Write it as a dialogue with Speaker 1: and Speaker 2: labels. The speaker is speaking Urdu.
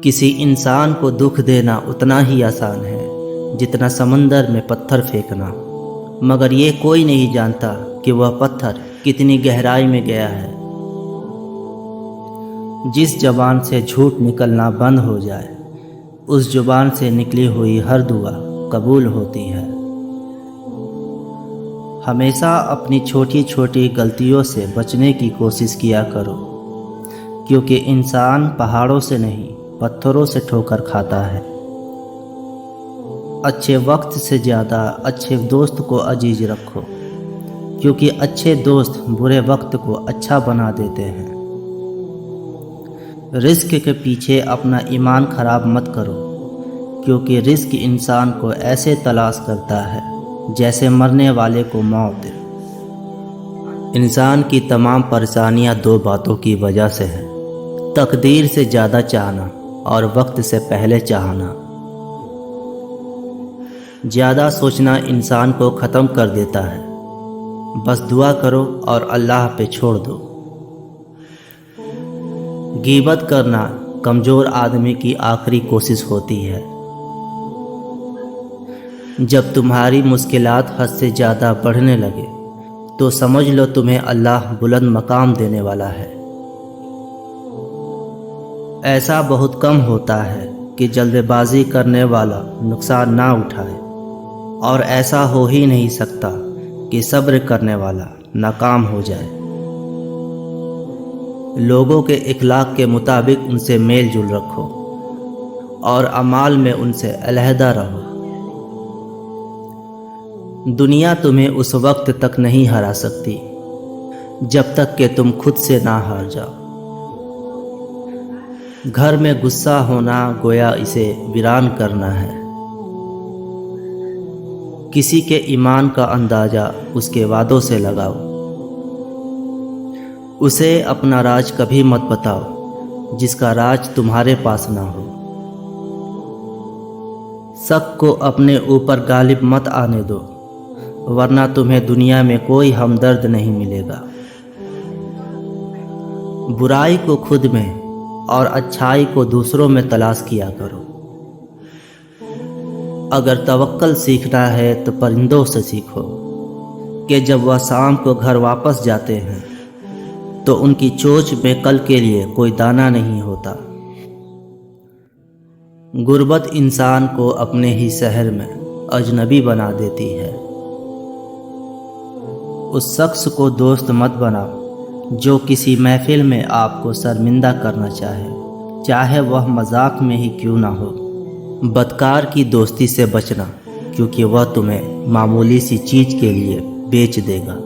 Speaker 1: کسی انسان کو دکھ دینا اتنا ہی آسان ہے جتنا سمندر میں پتھر پھینکنا، مگر یہ کوئی نہیں جانتا کہ وہ پتھر کتنی گہرائی میں گیا ہے۔ جس زبان سے جھوٹ نکلنا بند ہو جائے، اس زبان سے نکلی ہوئی ہر دعا قبول ہوتی ہے۔ ہمیشہ اپنی چھوٹی چھوٹی غلطیوں سے بچنے کی کوشش کیا کرو، کیونکہ انسان پہاڑوں سے نہیں پتھروں سے ٹھوکر کھاتا ہے۔ اچھے وقت سے زیادہ اچھے دوست کو عزیز رکھو، کیونکہ اچھے دوست برے وقت کو اچھا بنا دیتے ہیں۔ رزق کے پیچھے اپنا ایمان خراب مت کرو، کیونکہ رزق انسان کو ایسے تلاش کرتا ہے جیسے مرنے والے کو موت۔ انسان کی تمام پریشانیاں دو باتوں کی وجہ سے ہیں: تقدیر سے زیادہ چاہنا اور وقت سے پہلے چاہنا۔ زیادہ سوچنا انسان کو ختم کر دیتا ہے، بس دعا کرو اور اللہ پہ چھوڑ دو۔ غیبت کرنا کمزور آدمی کی آخری کوشش ہوتی ہے۔ جب تمہاری مشکلات حد سے زیادہ بڑھنے لگے تو سمجھ لو تمہیں اللہ بلند مقام دینے والا ہے۔ ایسا بہت کم ہوتا ہے کہ جلد بازی کرنے والا نقصان نہ اٹھائے، اور ایسا ہو ہی نہیں سکتا کہ صبر کرنے والا ناکام ہو جائے۔ لوگوں کے اخلاق کے مطابق ان سے میل جول رکھو اور اعمال میں ان سے علیحدہ رہو۔ دنیا تمہیں اس وقت تک نہیں ہرا سکتی جب تک کہ تم خود سے نہ ہار جاؤ۔ گھر میں غصہ ہونا گویا اسے ویران کرنا ہے۔ کسی کے ایمان کا اندازہ اس کے وعدوں سے لگاؤ۔ اسے اپنا راز کبھی مت بتاؤ جس کا راز تمہارے پاس نہ ہو۔ شک کو اپنے اوپر غالب مت آنے دو، ورنہ تمہیں دنیا میں کوئی ہمدرد نہیں ملے گا۔ برائی کو خود میں اور اچھائی کو دوسروں میں تلاش کیا کرو۔ اگر توکل سیکھنا ہے تو پرندوں سے سیکھو کہ جب وہ شام کو گھر واپس جاتے ہیں تو ان کی چونچ میں کل کے لیے کوئی دانہ نہیں ہوتا۔ غربت انسان کو اپنے ہی شہر میں اجنبی بنا دیتی ہے۔ اس شخص کو دوست مت بناؤ جو کسی محفل میں آپ کو شرمندہ کرنا چاہے وہ مذاق میں ہی کیوں نہ ہو۔ بدکار کی دوستی سے بچنا، کیونکہ وہ تمہیں معمولی سی چیز کے لیے بیچ دے گا۔